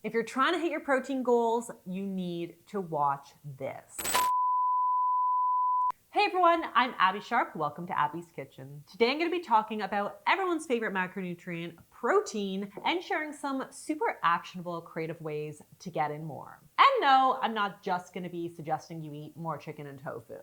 If you're trying to hit your protein goals, you need to watch this. Hey everyone, I'm Abbey Sharp. Welcome to Abby's Kitchen. Today I'm going to be talking about everyone's favorite macronutrient, protein, and sharing some super actionable, creative ways to get in more. And no, I'm not just going to be suggesting you eat more chicken and tofu.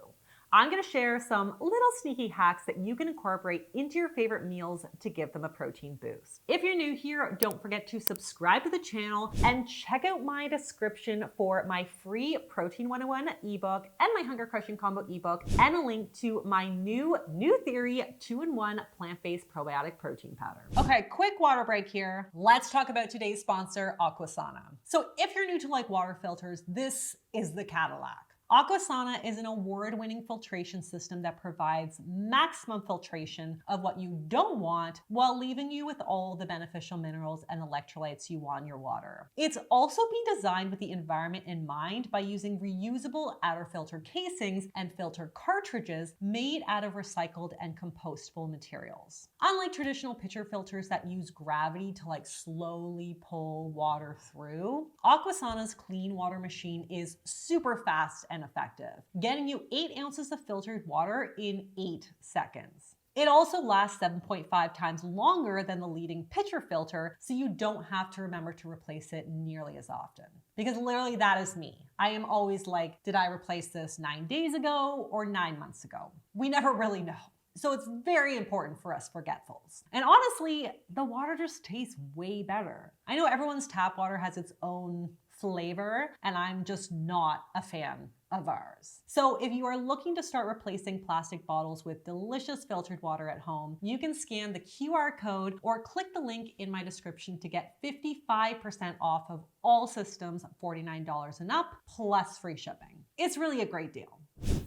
I'm going to share some little sneaky hacks that you can incorporate into your favorite meals to give them a protein boost. If you're new here, don't forget to subscribe to the channel and check out my description for my free Protein 101 ebook and my Hunger Crushing Combo ebook and a link to my new Theory 2-in-1 plant-based probiotic protein powder. Okay, quick water break here. Let's talk about today's sponsor, Aquasana. So if you're new to like water filters, this is the Cadillac. Aquasana is an award-winning filtration system that provides maximum filtration of what you don't want while leaving you with all the beneficial minerals and electrolytes you want in your water. It's also been designed with the environment in mind by using reusable outer filter casings and filter cartridges made out of recycled and compostable materials. Unlike traditional pitcher filters that use gravity to like slowly pull water through, Aquasana's clean water machine is super fast and effective, getting you 8 ounces of filtered water in 8 seconds. It also lasts 7.5 times longer than the leading pitcher filter, so you don't have to remember to replace it nearly as often. Because literally that is me. I am always like, did I replace this 9 days ago or 9 months ago? We never really know. So it's very important for us forgetfuls. And honestly, the water just tastes way better. I know everyone's tap water has its own flavor, and I'm just not a fan of ours. So if you are looking to start replacing plastic bottles with delicious filtered water at home, you can scan the QR code or click the link in my description to get 55% off of all systems, $49 and up, plus free shipping. It's really a great deal.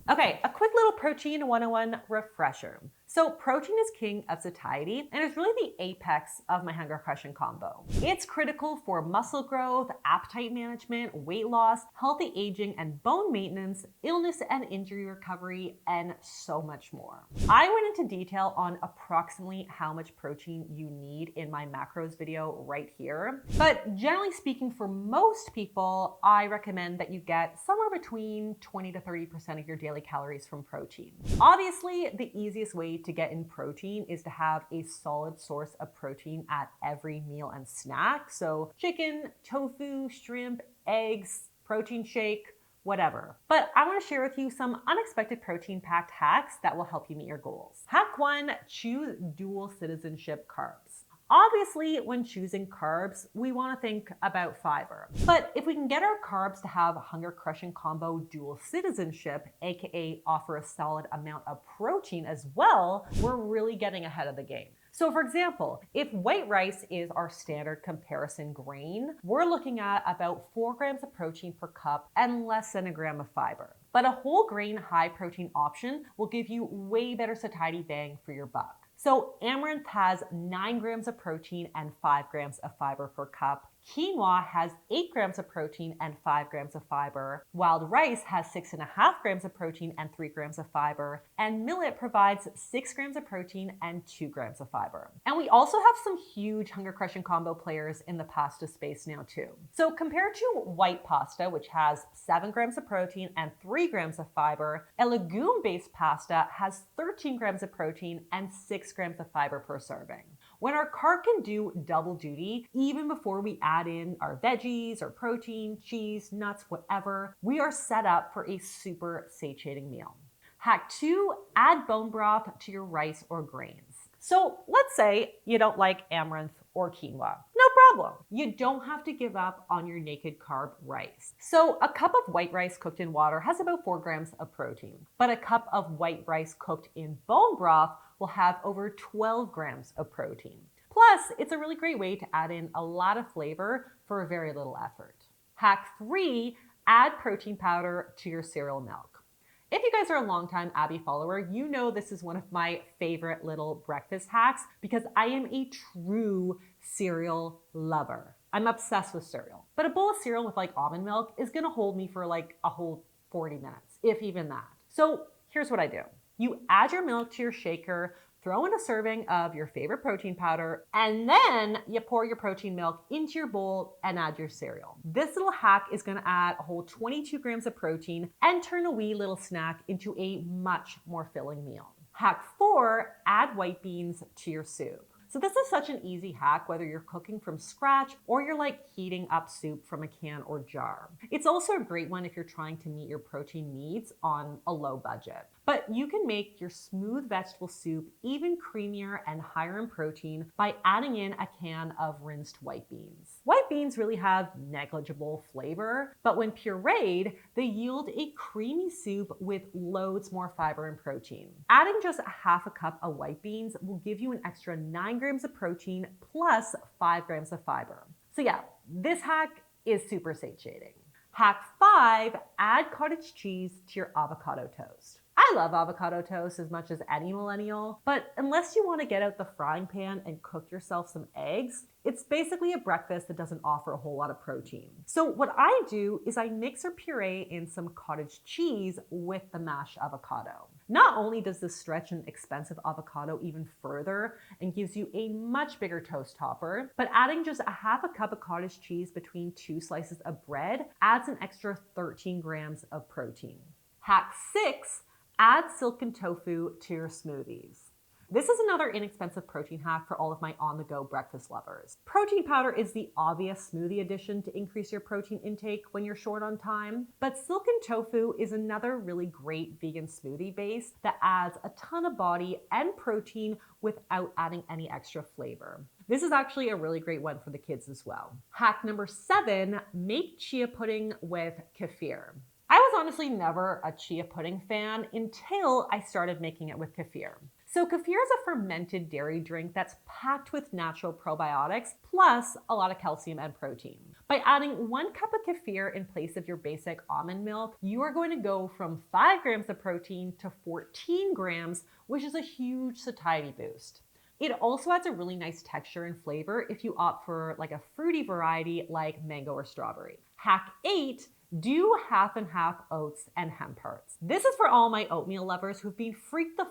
Okay, a quick little Protein 101 refresher. So protein is king of satiety and is really the apex of my Hunger Crushing combo. It's critical for muscle growth, appetite management, weight loss, healthy aging and bone maintenance, illness and injury recovery, and so much more. I went into detail on approximately how much protein you need in my macros video right here. But generally speaking, for most people, I recommend that you get somewhere between 20 to 30% of your daily calories from protein. Obviously, the easiest way to get in protein is to have a solid source of protein at every meal and snack. So chicken, tofu, shrimp, eggs, protein shake, whatever. But I want to share with you some unexpected protein-packed hacks that will help you meet your goals. Hack 1, choose dual citizenship carbs. Obviously, when choosing carbs, we want to think about fiber. But if we can get our carbs to have Hunger Crushing Combo dual citizenship, aka offer a solid amount of protein as well, we're really getting ahead of the game. So for example, if white rice is our standard comparison grain, we're looking at about 4 grams of protein per cup and less than a gram of fiber. But a whole grain high protein option will give you way better satiety bang for your buck. So amaranth has 9 grams of protein and 5 grams of fiber per cup. Quinoa has 8 grams of protein and 5 grams of fiber. Wild rice has 6.5 grams of protein and 3 grams of fiber. And millet provides 6 grams of protein and 2 grams of fiber. And we also have some huge Hunger Crushing combo players in the pasta space now too. So compared to white pasta, which has 7 grams of protein and 3 grams of fiber, a legume-based pasta has 13 grams of protein and 6 grams of fiber per serving. When our cart can do double duty, even before we add in our veggies or protein, cheese, nuts, whatever, we are set up for a super satiating meal. Hack 2, add bone broth to your rice or grains. So let's say you don't like amaranth or quinoa. No problem. You don't have to give up on your naked carb rice. So a cup of white rice cooked in water has about 4 grams of protein, but a cup of white rice cooked in bone broth will have over 12 grams of protein. Plus, it's a really great way to add in a lot of flavor for very little effort. Hack 3, add protein powder to your cereal milk. If you guys are a longtime Abbey follower, you know this is one of my favorite little breakfast hacks because I am a true cereal lover. I'm obsessed with cereal. But a bowl of cereal with like almond milk is gonna hold me for like a whole 40 minutes, if even that. So here's what I do. You add your milk to your shaker, Throw in a serving of your favorite protein powder, and then you pour your protein milk into your bowl and add your cereal. This little hack is gonna add a whole 22 grams of protein and turn a wee little snack into a much more filling meal. Hack 4, add white beans to your soup. So this is such an easy hack whether you're cooking from scratch or you're like heating up soup from a can or jar. It's also a great one if you're trying to meet your protein needs on a low budget. But you can make your smooth vegetable soup even creamier and higher in protein by adding in a can of rinsed white beans. White beans really have negligible flavor, but when pureed, they yield a creamy soup with loads more fiber and protein. Adding just a half a cup of white beans will give you an extra 9 grams of protein plus 5 grams of fiber. So yeah, this hack is super satiating. Hack 5, add cottage cheese to your avocado toast. I love avocado toast as much as any millennial, but unless you want to get out the frying pan and cook yourself some eggs, it's basically a breakfast that doesn't offer a whole lot of protein. So what I do is I mix or puree in some cottage cheese with the mashed avocado. Not only does this stretch an expensive avocado even further and gives you a much bigger toast topper, but adding just a half a cup of cottage cheese between 2 slices of bread adds an extra 13 grams of protein. Hack 6, add silken tofu to your smoothies. This is another inexpensive protein hack for all of my on-the-go breakfast lovers. Protein powder is the obvious smoothie addition to increase your protein intake when you're short on time, but silken tofu is another really great vegan smoothie base that adds a ton of body and protein without adding any extra flavor. This is actually a really great one for the kids as well. Hack number 7, make chia pudding with kefir. I was honestly never a chia pudding fan until I started making it with kefir. So kefir is a fermented dairy drink that's packed with natural probiotics, plus a lot of calcium and protein. By adding 1 cup of kefir in place of your basic almond milk, you are going to go from 5 grams of protein to 14 grams, which is a huge satiety boost. It also adds a really nice texture and flavor if you opt for like a fruity variety like mango or strawberry. Hack 8, do half and half oats and hemp hearts. This is for all my oatmeal lovers who've been freaked the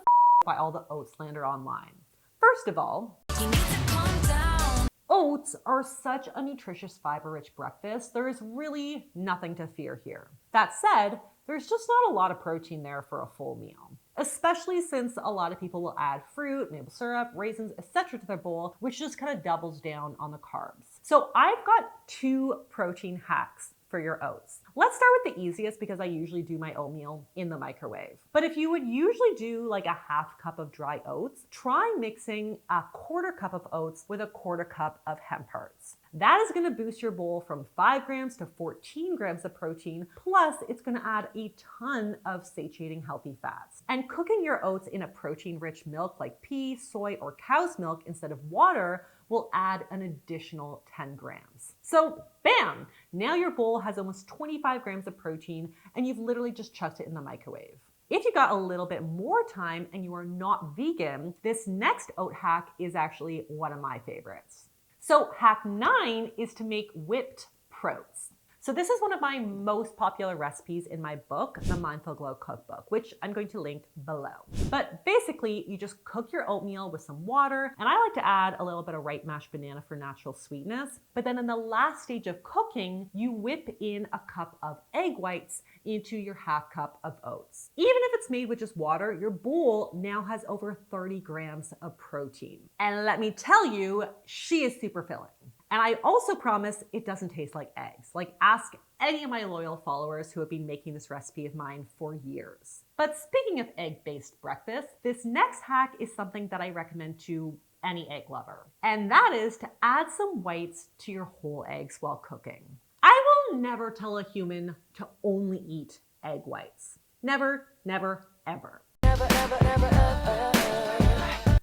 by all the oat slander online. First of all, you need to calm down. Oats are such a nutritious fiber-rich breakfast. There is really nothing to fear here. That said, there's just not a lot of protein there for a full meal, especially since a lot of people will add fruit, maple syrup, raisins, etc. to their bowl, which just kind of doubles down on the carbs. So I've got 2 protein hacks for your oats. Let's start with the easiest because I usually do my oatmeal in the microwave. But if you would usually do like a half cup of dry oats, try mixing a 1/4 cup of oats with a 1/4 cup of hemp hearts. That is going to boost your bowl from 5 grams to 14 grams of protein, plus it's going to add a ton of satiating healthy fats. And cooking your oats in a protein-rich milk like pea, soy, or cow's milk instead of water will add an additional 10 grams. So bam, now your bowl has almost 25 grams of protein and you've literally just chucked it in the microwave. If you got a little bit more time and you are not vegan, this next oat hack is actually one of my favorites. So hack 9 is to make whipped proats. So this is one of my most popular recipes in my book, The Mindful Glow Cookbook, which I'm going to link below. But basically, you just cook your oatmeal with some water, and I like to add a little bit of ripe mashed banana for natural sweetness. But then in the last stage of cooking, you whip in a cup of egg whites into your half cup of oats. Even if it's made with just water, your bowl now has over 30 grams of protein. And let me tell you, she is super filling. And I also promise it doesn't taste like eggs. Like, ask any of my loyal followers who have been making this recipe of mine for years. But speaking of egg-based breakfast, this next hack is something that I recommend to any egg lover. And that is to add some whites to your whole eggs while cooking. I will never tell a human to only eat egg whites. Never, never, ever. Never, ever, ever, ever.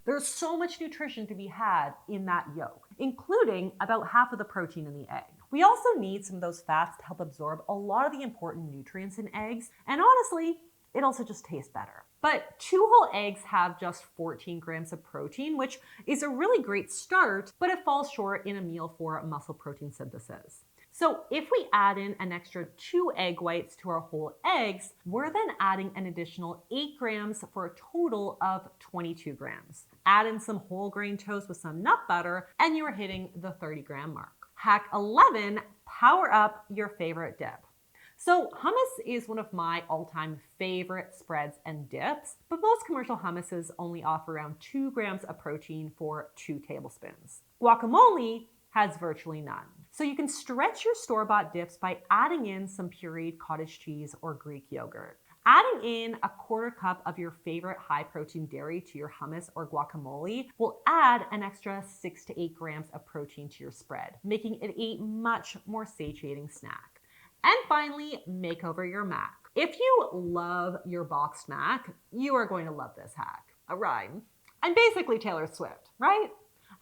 There's so much nutrition to be had in that yolk, including about half of the protein in the egg. We also need some of those fats to help absorb a lot of the important nutrients in eggs, and honestly, it also just tastes better. But 2 whole eggs have just 14 grams of protein, which is a really great start, but it falls short in a meal for muscle protein synthesis. So if we add in an extra 2 egg whites to our whole eggs, we're then adding an additional 8 grams for a total of 22 grams. Add in some whole grain toast with some nut butter, and you are hitting the 30-gram mark. Hack 11, power up your favorite dip. So hummus is one of my all-time favorite spreads and dips, but most commercial hummuses only offer around 2 grams of protein for 2 tablespoons. Guacamole has virtually none. So you can stretch your store-bought dips by adding in some pureed cottage cheese or Greek yogurt. Adding in a 1/4 cup of your favorite high-protein dairy to your hummus or guacamole will add an extra 6 to 8 grams of protein to your spread, making it a much more satiating snack. And finally, make over your mac. If you love your boxed mac, you are going to love this hack. A rhyme. I'm basically Taylor Swift, right?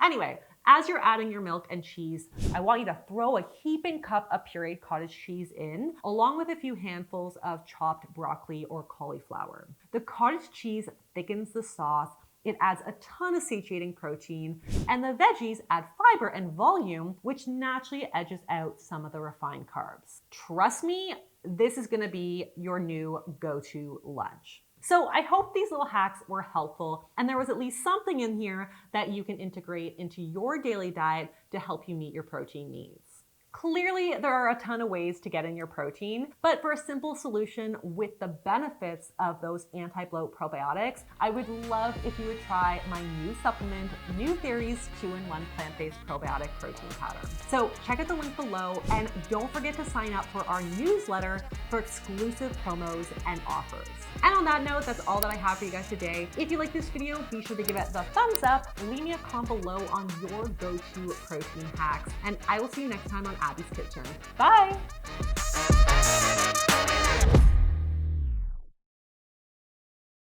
Anyway, as you're adding your milk and cheese, I want you to throw a heaping cup of pureed cottage cheese in, along with a few handfuls of chopped broccoli or cauliflower. The cottage cheese thickens the sauce, it adds a ton of satiating protein, and the veggies add fiber and volume, which naturally edges out some of the refined carbs. Trust me, this is gonna be your new go-to lunch. So I hope these little hacks were helpful and there was at least something in here that you can integrate into your daily diet to help you meet your protein needs. Clearly, there are a ton of ways to get in your protein, but for a simple solution with the benefits of those anti-bloat probiotics, I would love if you would try my new supplement, New Theories 2-in-1 Plant-Based Probiotic Protein Powder. So check out the link below and don't forget to sign up for our newsletter for exclusive promos and offers. And on that note, that's all that I have for you guys today. If you like this video, be sure to give it the thumbs up, leave me a comment below on your go-to protein hacks, and I will see you next time on Abby's Kitchen. Bye!